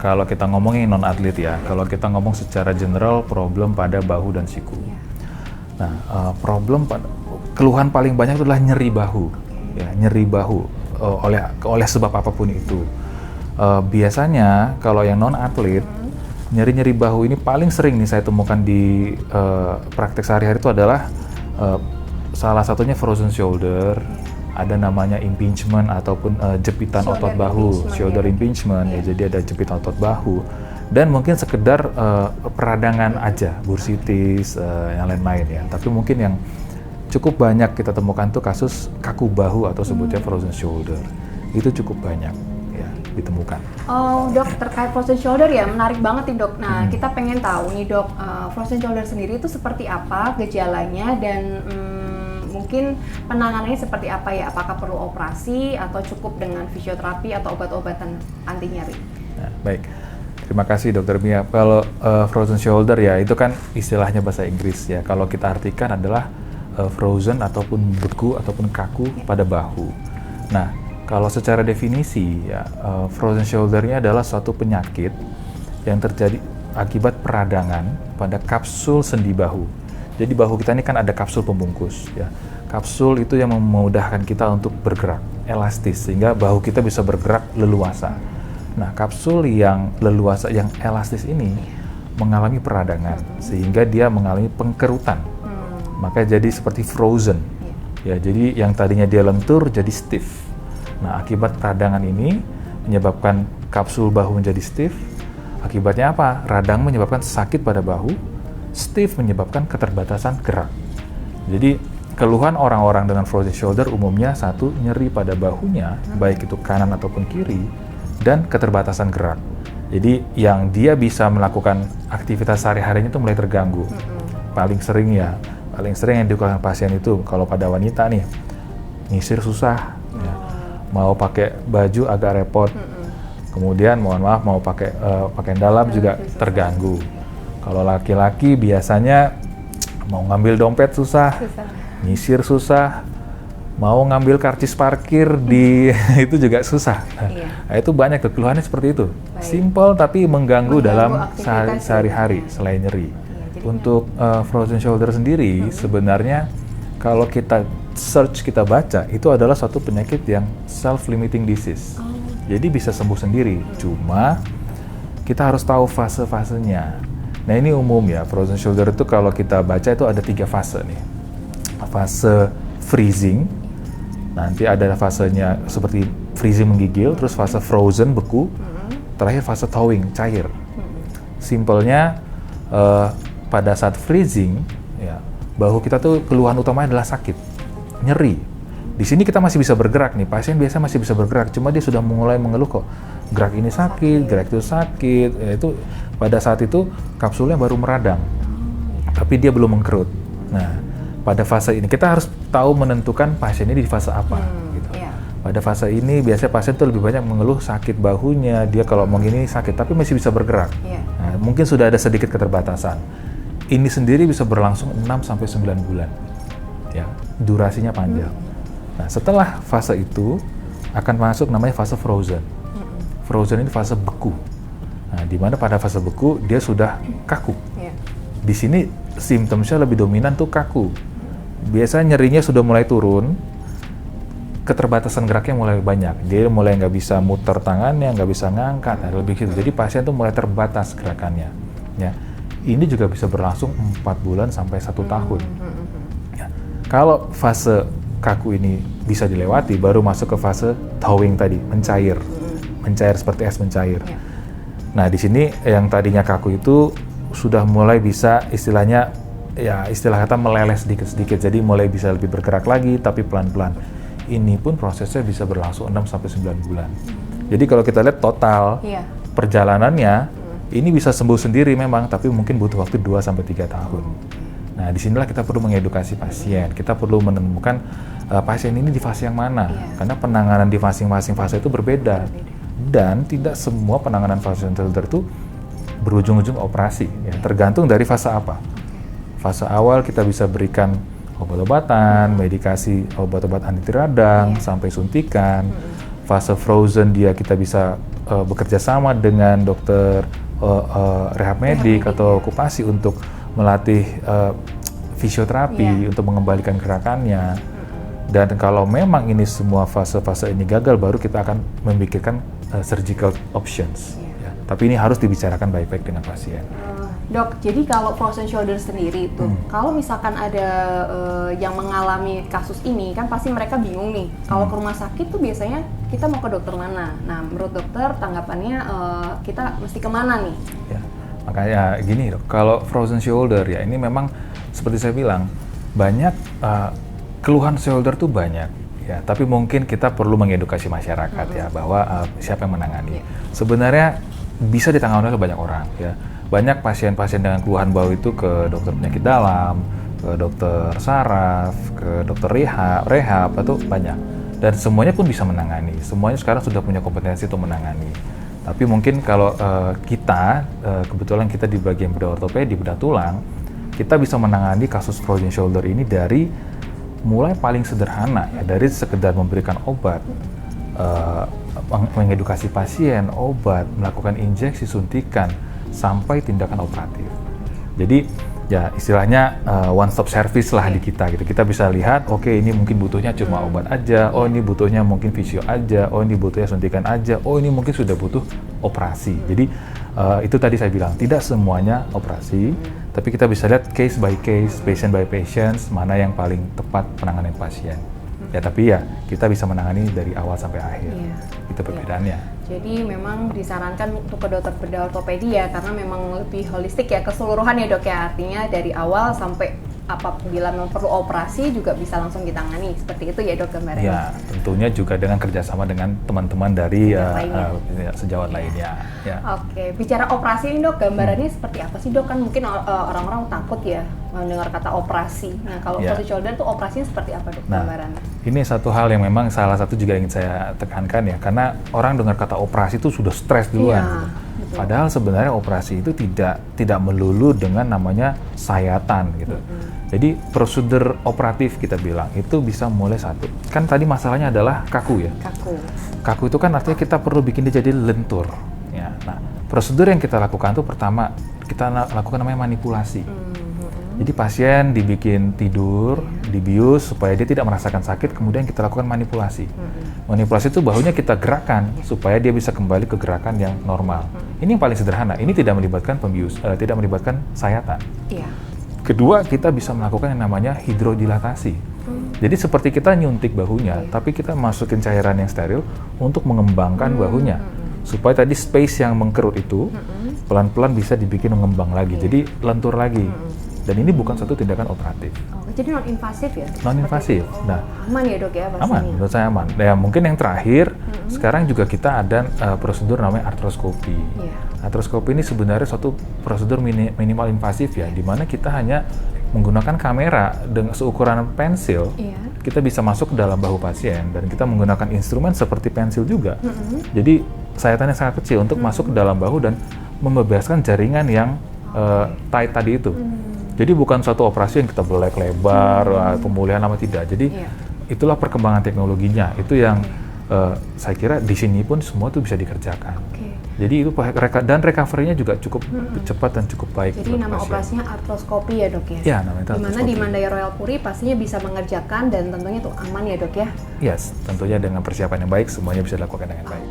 kalau kita ngomongin non-atlet ya, kalau kita ngomong secara general problem pada bahu dan siku. Nah, keluhan paling banyak itu adalah nyeri bahu, ya, nyeri bahu oleh sebab apapun itu. Biasanya kalau yang non-atlet, nyeri-nyeri bahu ini paling sering nih saya temukan di praktek sehari-hari itu adalah salah satunya frozen shoulder, ada namanya impingement ataupun jepitan otot bahu, shoulder impingement, ya, jadi ada jepitan otot bahu, dan mungkin sekedar peradangan aja, bursitis, yang lain-lain ya. Tapi mungkin yang cukup banyak kita temukan tuh kasus kaku bahu atau sebutnya frozen shoulder, itu cukup banyak ya ditemukan. Oh dok, terkait frozen shoulder ya, menarik banget nih dok. Nah kita pengen tahu nih dok, frozen shoulder sendiri itu seperti apa gejalanya dan mungkin penanganannya seperti apa ya? Apakah perlu operasi atau cukup dengan fisioterapi atau obat-obatan anti nyeri? Nah, baik, terima kasih Dokter Mia. Kalau frozen shoulder ya itu kan istilahnya bahasa Inggris ya. Kalau kita artikan adalah frozen ataupun beku ataupun kaku pada bahu. Nah, kalau secara definisi ya frozen shoulder-nya adalah suatu penyakit yang terjadi akibat peradangan pada kapsul sendi bahu. Jadi bahu kita ini kan ada kapsul pembungkus ya. Kapsul itu yang memudahkan kita untuk bergerak, elastis sehingga bahu kita bisa bergerak leluasa. Nah, kapsul yang leluasa yang elastis ini mengalami peradangan sehingga dia mengalami pengkerutan. Maka jadi seperti frozen. Ya, jadi yang tadinya dia lentur jadi stiff. Nah, akibat peradangan ini menyebabkan kapsul bahu menjadi stiff. Akibatnya apa? Radang menyebabkan sakit pada bahu. Stiff menyebabkan keterbatasan gerak. Jadi keluhan orang-orang dengan frozen shoulder umumnya satu, nyeri pada bahunya, baik itu kanan ataupun kiri, dan keterbatasan gerak. Jadi yang dia bisa melakukan aktivitas sehari-harinya itu mulai terganggu. Paling sering yang dikeluhkan pasien itu kalau pada wanita nih, nyisir susah, ya, mau pakai baju agak repot. Kemudian mohon maaf mau pakai pakaian dalam juga terganggu. Kalau laki-laki biasanya mau ngambil dompet susah, nyisir susah, mau ngambil karcis parkir di itu juga susah. Nah, itu banyak tuh keluhannya seperti itu. Simple tapi mengganggu dalam sehari-hari selain nyeri. Untuk frozen shoulder sendiri sebenarnya kalau kita search, kita baca, itu adalah suatu penyakit yang self-limiting disease. Jadi bisa sembuh sendiri, cuma kita harus tahu fase-fasenya. Nah ini umum ya, frozen shoulder itu kalau kita baca itu ada 3 fase nih. Fase freezing, nanti ada fasenya seperti freezing menggigil, terus fase frozen beku, terakhir fase thawing cair. Simpelnya pada saat freezing, ya, bahu kita tuh keluhan utamanya adalah sakit, nyeri. Di sini kita masih bisa bergerak nih, pasien biasa masih bisa bergerak, cuma dia sudah mulai mengeluh kok, gerak ini sakit, gerak itu sakit, ya, itu pada saat itu kapsulnya baru meradang, tapi dia belum mengkerut. Nah, pada fase ini kita harus tahu menentukan pasien ini di fase apa. Gitu. Pada fase ini biasanya pasien tuh lebih banyak mengeluh sakit bahunya, dia kalau mau gini sakit, tapi masih bisa bergerak. Nah, mungkin sudah ada sedikit keterbatasan. Ini sendiri bisa berlangsung 6-9 bulan, ya, durasinya panjang. Nah, setelah fase itu akan masuk namanya fase frozen. Frozen ini fase beku. Nah, di mana pada fase beku dia sudah kaku. Di sini simptomnya lebih dominan tuh kaku. Biasanya nyerinya sudah mulai turun, keterbatasan geraknya mulai banyak. Dia mulai nggak bisa muter tangannya, nggak bisa ngangkat, nah, lebih gitu. Jadi pasien tuh mulai terbatas gerakannya. Ya, ini juga bisa berlangsung 4 bulan sampai 1 tahun. Ya. Kalau fase kaku ini bisa dilewati, baru masuk ke fase thawing tadi, mencair seperti es mencair. Nah di sini yang tadinya kaku itu sudah mulai bisa istilahnya ya istilah kata meleleh sedikit-sedikit, jadi mulai bisa lebih bergerak lagi tapi pelan-pelan. Ini pun prosesnya bisa berlangsung 6-9 bulan. Jadi kalau kita lihat total perjalanannya ini bisa sembuh sendiri memang, tapi mungkin butuh waktu 2-3 tahun. Nah disinilah kita perlu mengedukasi pasien, kita perlu menemukan pasien ini di fase yang mana, karena penanganan di masing-masing fase itu berbeda. Dan tidak semua penanganan frozen shoulder itu berujung-ujung operasi, ya, tergantung dari fase apa. Fase awal kita bisa berikan obat-obatan, medikasi, obat-obat anti radang, sampai suntikan. Fase frozen dia kita bisa bekerja sama dengan dokter rehab medik atau okupasi untuk melatih fisioterapi untuk mengembalikan gerakannya. Dan kalau memang ini semua fase-fase ini gagal, baru kita akan memikirkan surgical options. Ya. Tapi ini harus dibicarakan baik-baik dengan pasien. Dok, jadi kalau frozen shoulder sendiri itu, kalau misalkan ada yang mengalami kasus ini, kan pasti mereka bingung nih. Kalau ke rumah sakit tuh biasanya kita mau ke dokter mana? Nah, menurut dokter tanggapannya kita mesti kemana nih? Ya, makanya gini dok, kalau frozen shoulder ya ini memang seperti saya bilang banyak keluhan shoulder tuh banyak. Ya, tapi mungkin kita perlu mengedukasi masyarakat ya bahwa siapa yang menangani. Sebenarnya bisa ditangani oleh banyak orang ya. Banyak pasien-pasien dengan keluhan bau itu ke dokter penyakit dalam, ke dokter saraf, ke dokter rehab atau banyak. Dan semuanya pun bisa menangani. Semuanya sekarang sudah punya kompetensi untuk menangani. Tapi mungkin kalau kita, kebetulan kita di bagian bedah ortopedi, bedah tulang, kita bisa menangani kasus frozen shoulder ini dari mulai paling sederhana ya, dari sekedar memberikan obat, mengedukasi pasien, obat, melakukan injeksi, suntikan, sampai tindakan operatif. Jadi ya istilahnya one stop service lah di kita gitu. Kita bisa lihat, oke, ini mungkin butuhnya cuma obat aja, oh ini butuhnya mungkin fisio aja, oh ini butuhnya suntikan aja, oh ini mungkin sudah butuh operasi. Jadi itu tadi saya bilang tidak semuanya operasi, tapi kita bisa lihat case by case, patient by patient, mana yang paling tepat penanganan pasien. Ya tapi ya kita bisa menangani dari awal sampai akhir. Itu perbedaannya. Jadi memang disarankan untuk ke dokter bedah ortopedi ya, karena memang lebih holistik ya, keseluruhan ya dok ya, artinya dari awal sampai apabila memang perlu operasi juga bisa langsung ditangani, seperti itu ya dok gambarnya? Ya, tentunya juga dengan kerjasama dengan teman-teman dari sejawat lainnya. Ya. Oke, bicara operasi ini dok, gambarannya seperti apa sih dok? Kan mungkin orang-orang takut ya mendengar kata operasi. Nah kalau frozen shoulder itu operasinya seperti apa dok gambarannya? Ini satu hal yang memang salah satu juga ingin saya tekankan ya, karena orang dengar kata operasi itu sudah stres duluan. Padahal sebenarnya operasi itu tidak melulu dengan namanya sayatan gitu. Jadi prosedur operatif kita bilang itu bisa mulai satu. Kan tadi masalahnya adalah kaku ya. Kaku itu kan artinya kita perlu bikin dia jadi lentur. Ya. Nah, prosedur yang kita lakukan itu pertama kita lakukan namanya manipulasi. Jadi pasien dibikin tidur, dibius supaya dia tidak merasakan sakit, kemudian kita lakukan manipulasi. Manipulasi itu bahunya kita gerakkan supaya dia bisa kembali ke gerakan yang normal. Ini yang paling sederhana. Ini tidak melibatkan tidak melibatkan sayatan. Kedua, kita bisa melakukan yang namanya hidrodilatasi. Jadi seperti kita nyuntik bahunya, tapi kita masukin cairan yang steril untuk mengembangkan bahunya. Supaya tadi space yang mengkerut itu pelan-pelan bisa dibikin mengembang lagi. Jadi lentur lagi. Dan ini bukan satu tindakan operatif. Jadi non-invasif ya? Non-invasif. Nah, aman ya dok ya pastinya? Aman, menurut saya aman. Ya mungkin yang terakhir, sekarang juga kita ada prosedur namanya artroskopi. Artroskopi ini sebenarnya suatu prosedur minimal invasif ya, di mana kita hanya menggunakan kamera dengan seukuran pensil, kita bisa masuk ke dalam bahu pasien dan kita menggunakan instrumen seperti pensil juga. Jadi sayatannya sangat kecil untuk masuk ke dalam bahu dan membebaskan jaringan yang tight tadi itu. Jadi bukan suatu operasi yang kita belek lebar, pemulihan apa tidak. Jadi itulah perkembangan teknologinya. Itu yang saya kira di sini pun semua itu bisa dikerjakan. Jadi itu dan recovery-nya juga cukup cepat dan cukup baik. Jadi nama operasinya artroskopi ya dok ya? Ya, namanya artroskopi. Dimana di Mandaya Royal Puri pastinya bisa mengerjakan dan tentunya itu aman ya dok ya? Yes, tentunya dengan persiapan yang baik semuanya bisa dilakukan dengan baik.